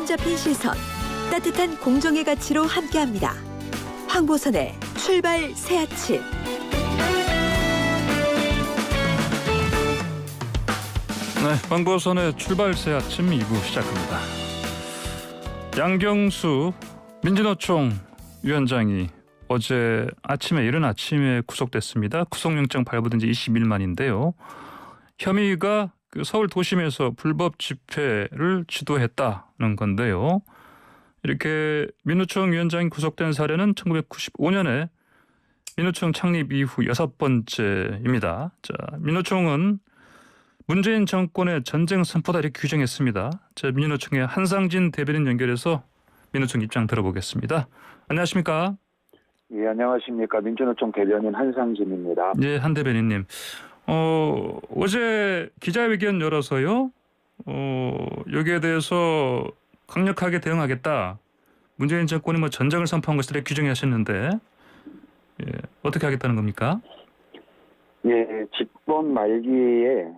사로잡힌 시선, 따뜻한 공정의 가치로 함께합니다. 황보선의 출발 새 아침. 네, 황보선의 출발 새 아침 2부 시작합니다. 양경수 민주노총 위원장이 어제 아침에 이른 아침에 구속됐습니다. 구속영장 발부된 지 20일 만인데요. 혐의가 서울 도심에서 불법 집회를 주도했다는 건데요. 이렇게 민노총 위원장이 구속된 사례는 1995년에 민노총 창립 이후 6번째입니다. 자, 민노총은 문재인 정권의 전쟁 선포다 이렇게 규정했습니다. 자, 민노총의 한상진 대변인 연결해서 민노총 입장 들어보겠습니다. 안녕하십니까? 예, 안녕하십니까. 민주노총 대변인 한상진입니다. 네, 한 대변인님. 어제 기자회견 열어서요. 여기에 대해서 강력하게 대응하겠다. 문재인 정권이 전쟁을 선포한 것을 규정하셨는데 어떻게 하겠다는 겁니까? 예, 집권 말기에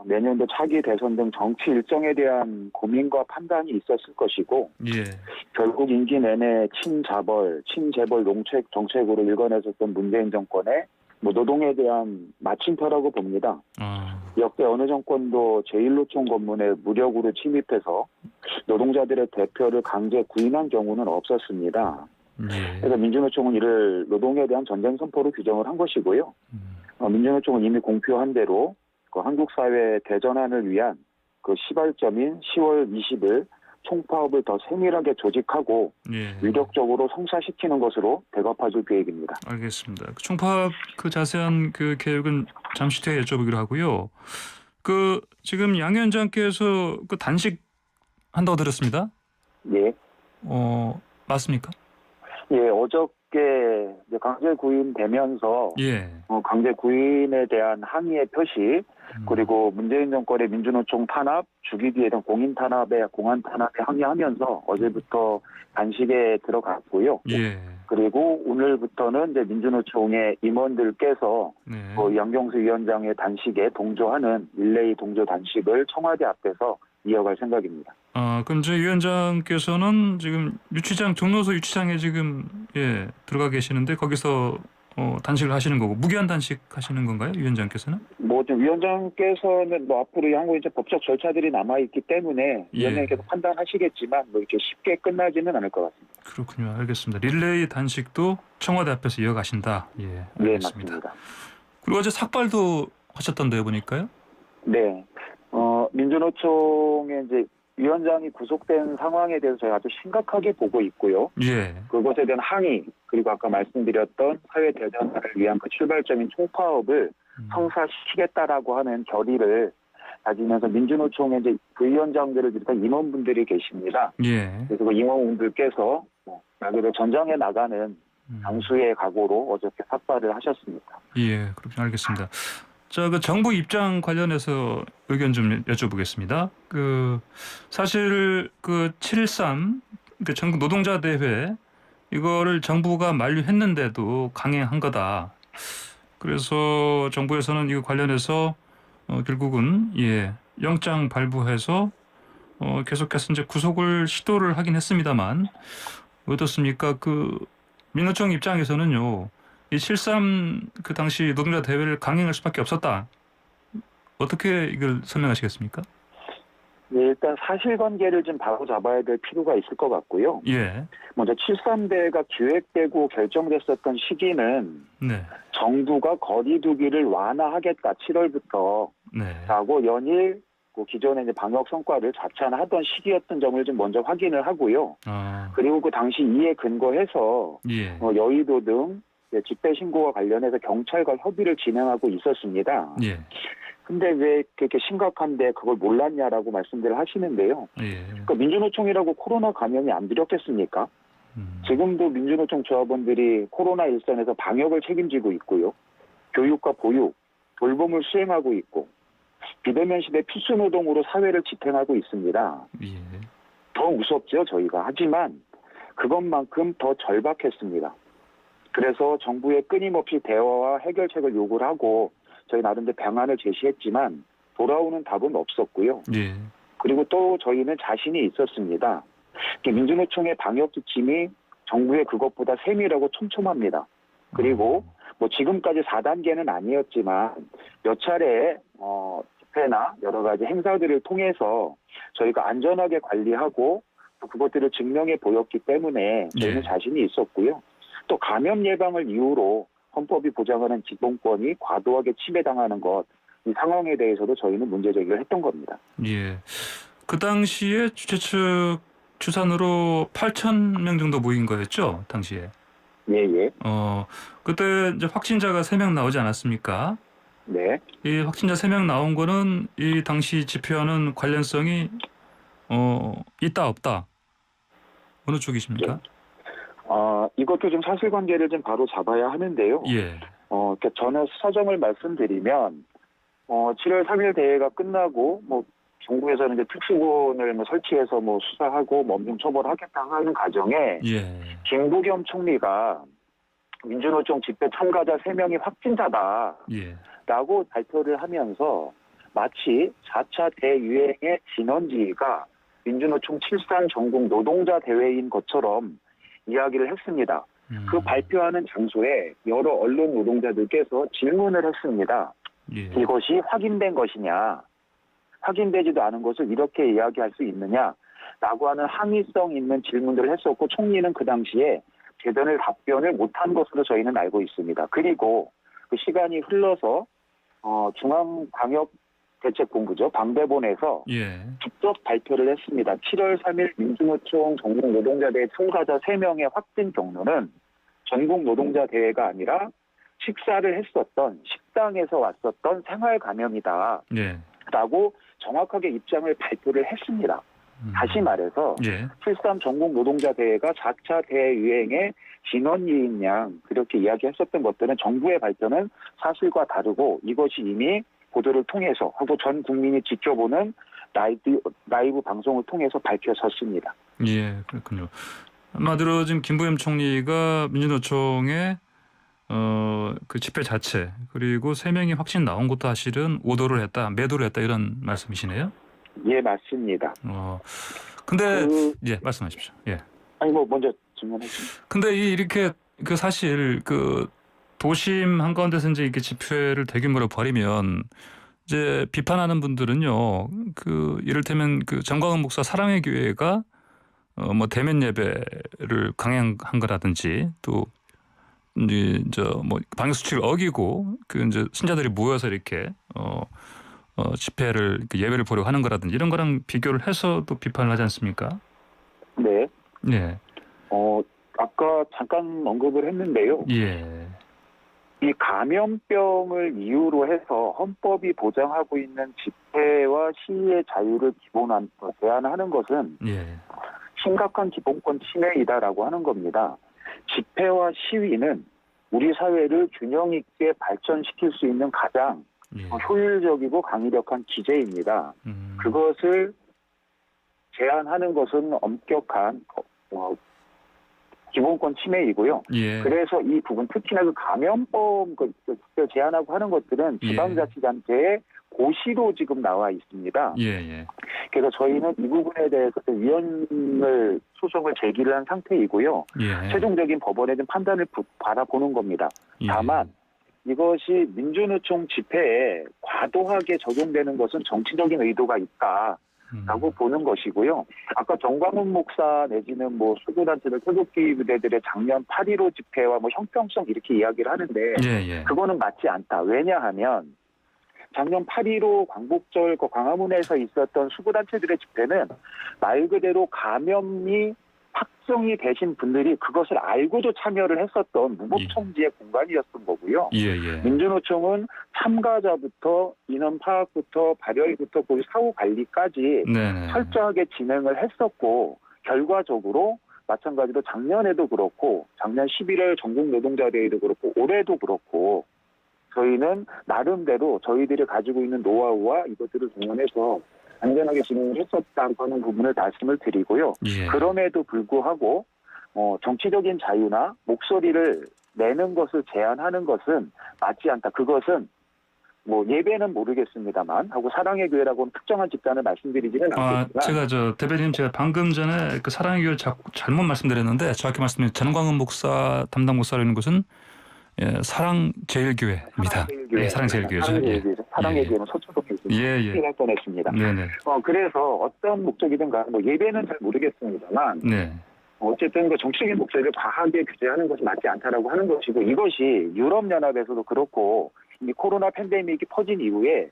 내년도 차기 대선 등 정치 일정에 대한 고민과 판단이 있었을 것이고 예. 결국 임기 내내 친자벌, 친재벌 정책으로 일관했었던 문재인 정권의 노동에 대한 마침표라고 봅니다. 역대 어느 정권도 제1노총 건물에 무력으로 침입해서 노동자들의 대표를 강제 구인한 경우는 없었습니다. 예. 그래서 민주노총은 이를 노동에 대한 전쟁 선포로 규정을 한 것이고요. 민주노총은 이미 공표한 대로 한국 사회 대전환을 위한 시발점인 10월 20일 총파업을 더 세밀하게 조직하고 위력적으로 성사시키는 것으로 대갚아줄 계획입니다. 알겠습니다. 총파업 자세한 계획은 잠시 뒤에 여쭤보기로 하고요. 지금 양 위원장께서 단식 한다고 들었습니다. 예. 맞습니까? 예, 어저께 강제 구인되면서 강제 구인에 대한 항의의 표시 그리고 문재인 정권의 민주노총 탄압, 주기기에 대한 공안 탄압에 항의하면서 어제부터 단식에 들어갔고요. 예. 그리고 오늘부터는 이제 민주노총의 임원들께서 양경수 위원장의 단식에 동조하는 릴레이 동조 단식을 청와대 앞에서 이어갈 생각입니다. 그럼 저 위원장께서는 지금 종로소 유치장에 지금 들어가 계시는데 거기서 단식을 하시는 거고 무기한 단식 하시는 건가요, 위원장께서는? 위원장께서는 앞으로 향후 이제 법적 절차들이 남아 있기 때문에 위원장께서 판단하시겠지만 이렇게 쉽게 끝나지는 않을 것 같습니다. 그렇군요, 알겠습니다. 릴레이 단식도 청와대 앞에서 이어가신다. 예, 알겠습니다. 네, 맞습니다. 그리고 어제 삭발도 하셨던데요, 보니까요? 네, 민주노총의 이제 위원장이 구속된 상황에 대해서 저희가 아주 심각하게 보고 있고요. 예. 그것에 대한 항의 그리고 아까 말씀드렸던 사회 대전환을 위한 출발점인 총파업을 성사시키겠다라고 하는 결의를 가지면서 민주노총의 이제 부위원장들을 비롯한 임원분들이 계십니다. 예. 그래서 그 임원분들께서 말 그대로 전장에 나가는 장수의 각오로 어저께 삭발을 하셨습니다. 예, 그렇군요. 알겠습니다. 정부 입장 관련해서 의견 좀 여쭤보겠습니다. 사실 7.3 전국 노동자 대회 이거를 정부가 만류했는데도 강행한 거다. 그래서 정부에서는 이거 관련해서 결국은 영장 발부해서 계속해서 이제 구속을 시도를 하긴 했습니다만 어떻습니까? 민노총 입장에서는요. 이 7.3 당시 노동자 대회를 강행할 수밖에 없었다. 어떻게 이걸 설명하시겠습니까? 네, 일단 사실관계를 좀 바로 잡아야 될 필요가 있을 것 같고요. 예. 먼저 7.3대가 기획되고 결정됐었던 시기는 정부가 거리두기를 완화하겠다 7월부터 라고 연일 기존의 이제 방역 성과를 자찬하던 시기였던 점을 좀 먼저 확인을 하고요. 그리고 그 당시 이에 근거해서 여의도 등 집회 신고와 관련해서 경찰과 협의를 진행하고 있었습니다. 근데 왜 그렇게 심각한데 그걸 몰랐냐라고 말씀들을 하시는데요. 그러니까 민주노총이라고 코로나 감염이 안 두렵겠습니까? 지금도 민주노총 조합원들이 코로나 일선에서 방역을 책임지고 있고요. 교육과 보육, 돌봄을 수행하고 있고 비대면 시대 필수 노동으로 사회를 지탱하고 있습니다. 더 무섭죠, 저희가. 하지만 그것만큼 더 절박했습니다. 그래서 정부에 끊임없이 대화와 해결책을 요구를 하고 저희 나름대로 방안을 제시했지만 돌아오는 답은 없었고요. 예. 그리고 또 저희는 자신이 있었습니다. 민주노총의 방역 지침이 정부의 그것보다 세밀하고 촘촘합니다. 그리고 뭐 지금까지 4단계는 아니었지만 몇 차례 집회나 여러 가지 행사들을 통해서 저희가 안전하게 관리하고 또 그것들을 증명해 보였기 때문에 저희는 자신이 있었고요. 또 감염 예방을 이유로 헌법이 보장하는 기본권이 과도하게 침해당하는 것, 이 상황에 대해서도 저희는 문제 제기를 했던 겁니다. 예. 그 당시에 주최 측 추산으로 8,000명 정도 모인 거였죠, 당시에. 예. 그때 이제 확진자가 3명 나오지 않았습니까? 네. 이 확진자 3명 나온 거는 이 당시 집회와는 관련성이 있다 없다. 어느 쪽이십니까? 이것도 좀 사실관계를 좀 바로 잡아야 하는데요. 예. 그러니까 저는 사정을 말씀드리면 7월 3일 대회가 끝나고 뭐 정부에서는 이제 특수본을 설치해서 수사하고 엄중 처벌하겠다 하는 과정에 김부겸 총리가 민주노총 집회 참가자 3명이 확진자다라고 발표를 하면서 마치 4차 대유행의 진원지가 민주노총 7.3 전국 노동자 대회인 것처럼 이야기를 했습니다. 그 발표하는 장소에 여러 언론 노동자들께서 질문을 했습니다. 이것이 확인된 것이냐, 확인되지도 않은 것을 이렇게 이야기할 수 있느냐라고 하는 항의성 있는 질문들을 했었고, 총리는 그 당시에 제대로 답변을 못한 것으로 저희는 알고 있습니다. 그리고 그 시간이 흘러서 중앙방역대책본부죠, 방대본에서 직접 발표를 했습니다. 7월 3일 민주노총 전국 노동자대회 참가자 3명의 확진 경로는 전국 노동자대회가 아니라 식사를 했었던 식당에서 왔었던 생활 감염이다 라고 정확하게 입장을 발표를 했습니다. 다시 말해서 7.3 전국 노동자대회가 4차 대유행의 진원지인 양 그렇게 이야기했었던 것들은 정부의 발표는 사실과 다르고, 이것이 이미 보도를 통해서 하고 전 국민이 지켜보는 라이브 방송을 통해서 밝혀졌습니다. 예, 그렇군요. 한마디로 지금 김부겸 총리가 민주노총의 그 집회 자체, 그리고 3명이 확진 나온 것도 사실은 오도를 했다, 매도를 했다, 이런 말씀이시네요? 예, 맞습니다. 근데 말씀하십시오. 예. 아니 먼저 질문하시죠. 근데 이렇게 사실 도심 한가운데서 이제 이렇게 집회를 대규모로 벌이면 이제 비판하는 분들은요, 이를테면 정광훈 목사 사랑의 교회가 대면 예배를 강행한 거라든지, 또 이제 방역 수칙을 어기고 이제 신자들이 모여서 이렇게 집회를 예배를 보려고 하는 거라든지 이런 거랑 비교를 해서도 비판을 하지 않습니까? 네. 예. 아까 잠깐 언급을 했는데요. 예. 이 감염병을 이유로 해서 헌법이 보장하고 있는 집회와 시위의 자유를 제한하는 것은 심각한 기본권 침해이다라고 하는 겁니다. 집회와 시위는 우리 사회를 균형 있게 발전시킬 수 있는 가장 효율적이고 강력한 기제입니다. 그것을 제한하는 것은 엄격한 기본권 침해이고요. 그래서 이 부분, 특히나 감염법 제한하고 하는 것들은 지방자치단체의 고시로 지금 나와 있습니다. 그래서 저희는 이 부분에 대해서 위헌을 소송을 제기를 한 상태이고요. 최종적인 법원의 판단을 바라보는 겁니다. 다만 이것이 민주노총 집회에 과도하게 적용되는 것은 정치적인 의도가 있다라고 보는 것이고요. 아까 정광훈 목사 내지는 수구단체들, 태극기 부대들의 작년 8.15 집회와 형평성 이렇게 이야기를 하는데 그거는 맞지 않다. 왜냐하면 작년 8.15 광복절 광화문에서 있었던 수구단체들의 집회는 말 그대로 감염이 확정이 되신 분들이 그것을 알고도 참여를 했었던 무법청지의 공간이었던 거고요. 민주노총은 참가자부터 인원 파악부터 발열부터 거기 사후 관리까지 철저하게 진행을 했었고, 결과적으로 마찬가지로 작년에도 그렇고 작년 11월 전국 노동자대회도 그렇고 올해도 그렇고 저희는 나름대로 저희들이 가지고 있는 노하우와 이것들을 동원해서 안전하게 진행을 했었다고 하는 부분을 말씀을 드리고요. 그럼에도 불구하고 정치적인 자유나 목소리를 내는 것을 제한하는 것은 맞지 않다. 그것은 뭐 예배는 모르겠습니다만 하고 사랑의 교회라고는 특정한 집단을 말씀드리지는 않겠지만 제가 방금 전에 그 사랑의 교회를 잘못 말씀드렸는데 정확히 말씀드리면 전광훈 목사 담당 목사라는 곳은 사랑제일교회입니다. 사랑제일교회죠. 사랑의 교회는 서초동에 있습니다. 생각 뻔했습니다. 그래서 어떤 목적이든 간에 뭐 예배는 잘 모르겠습니다만 어쨌든 그 정치적인 목적을 과하게 규제하는 것이 맞지 않다라고 하는 것이고 이것이 유럽연합에서도 그렇고 이 코로나 팬데믹이 퍼진 이후에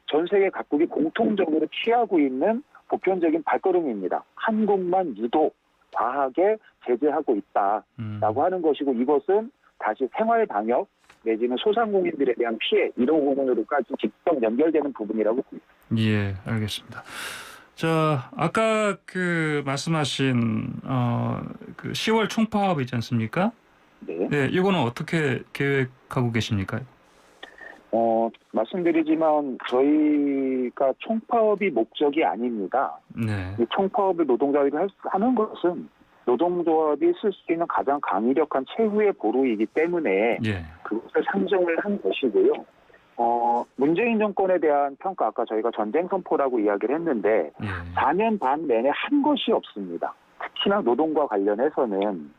전 세계 각국이 공통적으로 취하고 있는 보편적인 발걸음입니다. 한국만 유독 과하게 제재하고 있다라고 하는 것이고 이것은 다시 생활 방역 내지는 소상공인들에 대한 피해 이런 부분으로까지 직접 연결되는 부분이라고 봅니다. 예, 알겠습니다. 자, 아까 그 말씀하신 그 10월 총파업 있지 않습니까? 네, 이거는 어떻게 계획하고 계십니까? 말씀드리지만 저희가 총파업이 목적이 아닙니다. 이 총파업을 노동자들이 하는 것은 노동조합이 쓸 수 있는 가장 강력한 최후의 보루이기 때문에 그것을 상정을 한 것이고요. 문재인 정권에 대한 평가 아까 저희가 전쟁 선포라고 이야기를 했는데 4년 반 내내 한 것이 없습니다. 특히나 노동과 관련해서는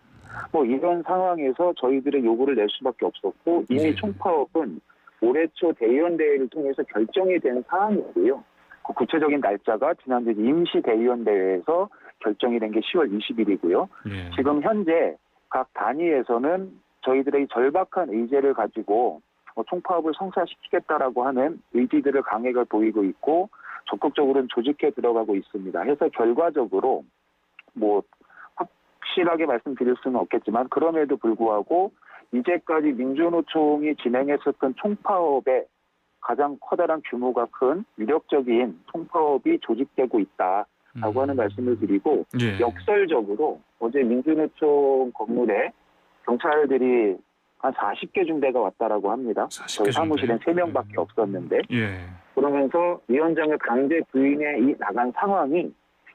뭐 이런 상황에서 저희들의 요구를 낼 수밖에 없었고 이미 총파업은 올해 초 대의원대회를 통해서 결정이 된 사항이고요. 그 구체적인 날짜가 지난주 임시대의원대회에서 결정이 된 게 10월 20일이고요. 지금 현재 각 단위에서는 저희들의 이 절박한 의제를 가지고 총파업을 성사시키겠다라고 하는 의지들을 강하게 보이고 있고 적극적으로는 조직해 들어가고 있습니다. 해서 결과적으로 뭐 확실하게 말씀드릴 수는 없겠지만 그럼에도 불구하고 이제까지 민주노총이 진행했었던 총파업의 가장 커다란 규모가 큰 위력적인 총파업이 조직되고 있다라고 하는 말씀을 드리고 역설적으로 어제 민주노총 건물에 경찰들이 한 40개 중대가 왔다라고 합니다. 저희 사무실엔 3명밖에 없었는데 그러면서 위원장을 강제 구인해 나간 상황이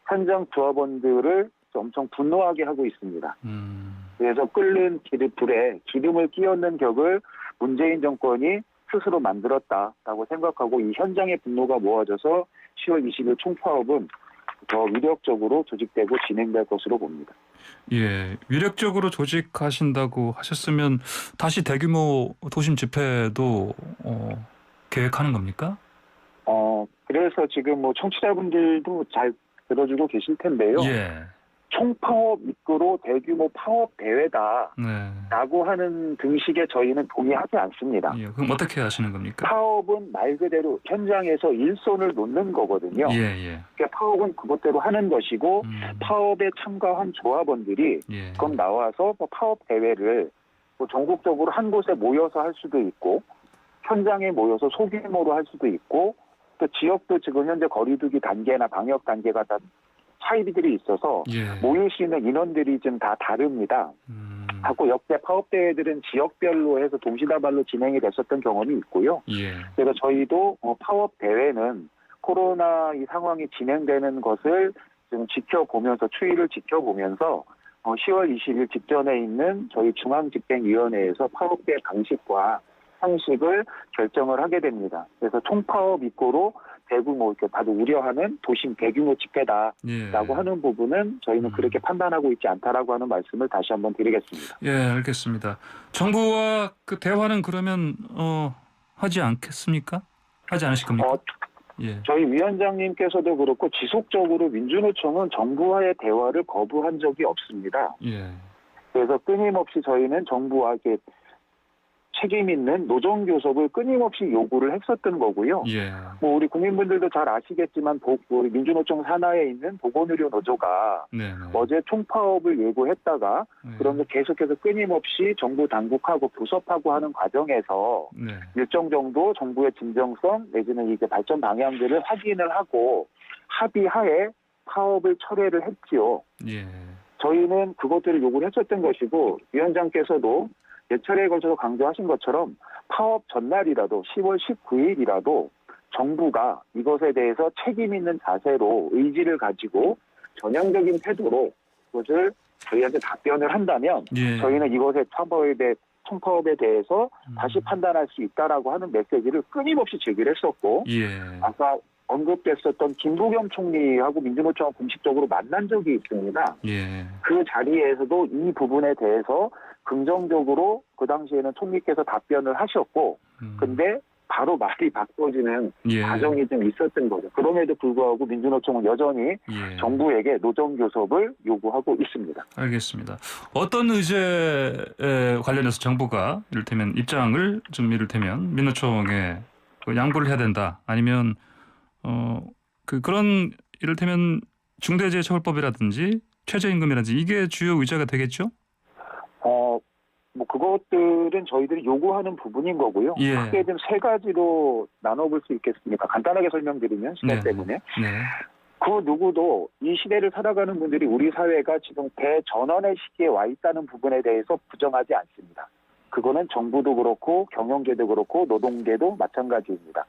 현장 조합원들을 엄청 분노하게 하고 있습니다. 그래서 끓는 불에 기름을 끼얹는 격을 문재인 정권이 스스로 만들었다라고 생각하고 이 현장의 분노가 모아져서 10월 20일 총파업은 더 위력적으로 조직되고 진행될 것으로 봅니다. 예, 위력적으로 조직하신다고 하셨으면 다시 대규모 도심 집회도 계획하는 겁니까? 그래서 지금 뭐 청취자분들도 잘 들어주고 계실 텐데요. 총파업 이끌어 대규모 파업 대회다라고 하는 등식에 저희는 동의하지 않습니다. 그럼 어떻게 하시는 겁니까? 파업은 말 그대로 현장에서 일손을 놓는 거거든요. 그러니까 파업은 그것대로 하는 것이고 파업에 참가한 조합원들이 그럼 나와서 뭐 파업 대회를 뭐 전국적으로 한 곳에 모여서 할 수도 있고 현장에 모여서 소규모로 할 수도 있고 또 지역도 지금 현재 거리두기 단계나 방역 단계가 다 차이들이 있어서 모일 수 있는 인원들이 좀 다 다릅니다. 하고 역대 파업 대회들은 지역별로 해서 동시다발로 진행이 됐었던 경험이 있고요. 그래서 저희도 파업 대회는 코로나 이 상황이 진행되는 것을 좀 지켜보면서 추이를 지켜보면서 10월 20일 직전에 있는 저희 중앙집행위원회에서 파업 대회 방식과 형식을 결정을 하게 됩니다. 그래서 총파업 입고로 대규모 이렇게 다들 우려하는 도심 대규모 집회다라고 하는 부분은 저희는 그렇게 판단하고 있지 않다라고 하는 말씀을 다시 한번 드리겠습니다. 알겠습니다. 정부와 그 대화는 그러면 하지 않겠습니까? 하지 않으실 겁니까? 저희 위원장님께서도 그렇고 지속적으로 민주노총은 정부와의 대화를 거부한 적이 없습니다. 그래서 끊임없이 저희는 정부와 이렇게 책임 있는 노정교섭을 끊임없이 요구를 했었던 거고요. 뭐 우리 국민분들도 잘 아시겠지만 우리 민주노총 산하에 있는 보건의료 노조가 어제 총파업을 예고했다가 그러면서 계속해서 끊임없이 정부 당국하고 교섭하고 하는 과정에서 일정 정도 정부의 진정성 내지는 이제 발전 방향들을 확인을 하고 합의하에 파업을 철회를 했지요. 저희는 그것들을 요구를 했었던 것이고 위원장께서도 몇 차례에 걸쳐서 강조하신 것처럼 파업 전날이라도 10월 19일이라도 정부가 이것에 대해서 책임 있는 자세로 의지를 가지고 전향적인 태도로 그것을 저희한테 답변을 한다면 저희는 이것에 청파업에 대해서 다시 판단할 수 있다라고 하는 메시지를 끊임없이 제기를 했었고 아까 언급됐었던 김부겸 총리하고 민주노총을 공식적으로 만난 적이 있습니다. 그 자리에서도 이 부분에 대해서 긍정적으로 그 당시에는 총리께서 답변을 하셨고 근데 바로 말이 바꿔지는 과정이 좀 있었던 거죠. 그럼에도 불구하고 민주노총은 여전히 정부에게 노정교섭을 요구하고 있습니다. 알겠습니다. 어떤 의제에 관련해서 정부가 이를테면 입장을 좀 이를테면 민노총에 양보를 해야 된다. 아니면 그런 이를테면 중대재해처벌법이라든지 최저임금이라든지 이게 주요 의제가 되겠죠? 뭐 그것들은 저희들이 요구하는 부분인 거고요. 크게 좀 세 가지로 나눠볼 수 있겠습니까? 간단하게 설명드리면 시간 때문에. 그 누구도 이 시대를 살아가는 분들이 우리 사회가 지금 대전환의 시기에 와 있다는 부분에 대해서 부정하지 않습니다. 그거는 정부도 그렇고 경영계도 그렇고 노동계도 마찬가지입니다.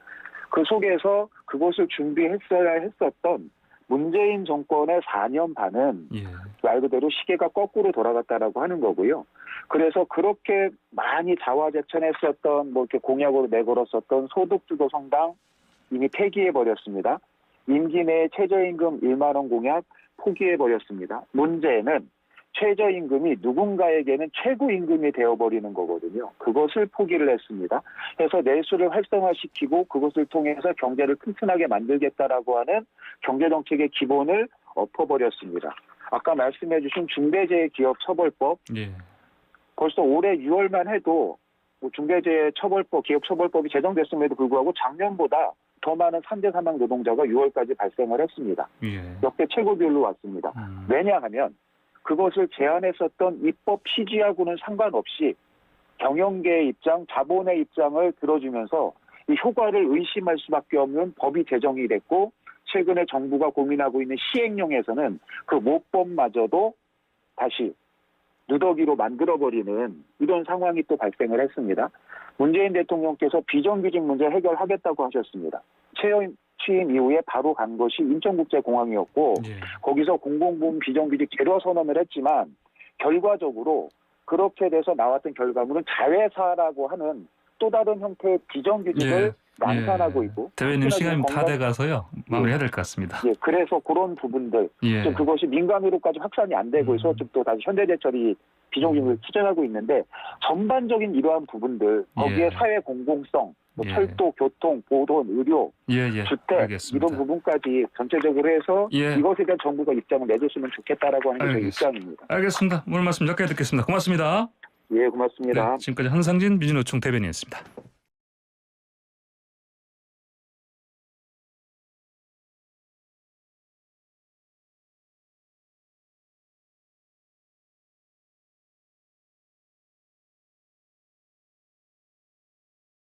그 속에서 그것을 준비했어야 했었던 문재인 정권의 4년 반은 말 그대로 시계가 거꾸로 돌아갔다라고 하는 거고요. 그래서 그렇게 많이 자화자찬했었던 뭐 이렇게 공약으로 내걸었었던 소득주도 성당 이미 폐기해버렸습니다. 임기 내에 최저임금 1만 원 공약 포기해버렸습니다. 문제는 최저임금이 누군가에게는 최고임금이 되어버리는 거거든요. 그것을 포기를 했습니다. 그래서 내수를 활성화시키고 그것을 통해서 경제를 튼튼하게 만들겠다라고 하는 경제정책의 기본을 엎어버렸습니다. 아까 말씀해 주신 중대재해기업처벌법 벌써 올해 6월만 해도 중대재해처벌법, 기업처벌법이 제정됐음에도 불구하고 작년보다 더 많은 3대 사망 노동자가 6월까지 발생을 했습니다. 역대 최고 비율로 왔습니다. 왜냐하면 그것을 제안했었던 입법 취지하고는 상관없이 경영계의 입장, 자본의 입장을 들어주면서 이 효과를 의심할 수밖에 없는 법이 제정이 됐고 최근에 정부가 고민하고 있는 시행령에서는 그 모법마저도 다시 누더기로 만들어버리는 이런 상황이 또 발생을 했습니다. 문재인 대통령께서 비정규직 문제 해결하겠다고 하셨습니다. 취임 이후에 바로 간 것이 인천국제공항이었고 거기서 공공부문 비정규직 제로 선언을 했지만 결과적으로 그렇게 돼서 나왔던 결과물은 자회사라고 하는 또 다른 형태의 비정규직을 양산하고 있고 대변인 시간이 다 돼가서요. 마무리해야 될 것 같습니다. 그래서 그런 부분들 좀 그것이 민간으로까지 확산이 안 되고 있어 좀 또 다시 현대제철이 비정규직을 추진하고 있는데 전반적인 이러한 부분들 거기에 사회 공공성 뭐 철도, 교통, 보건, 의료, 주택 알겠습니다. 이런 부분까지 전체적으로 해서 이것에 대한 정부가 입장을 내줬으면 좋겠다라고 하는 게 저희 입장입니다. 알겠습니다. 오늘 말씀 여기까지 듣겠습니다. 고맙습니다. 고맙습니다. 지금까지 한상진 민주노총 대변인이었습니다.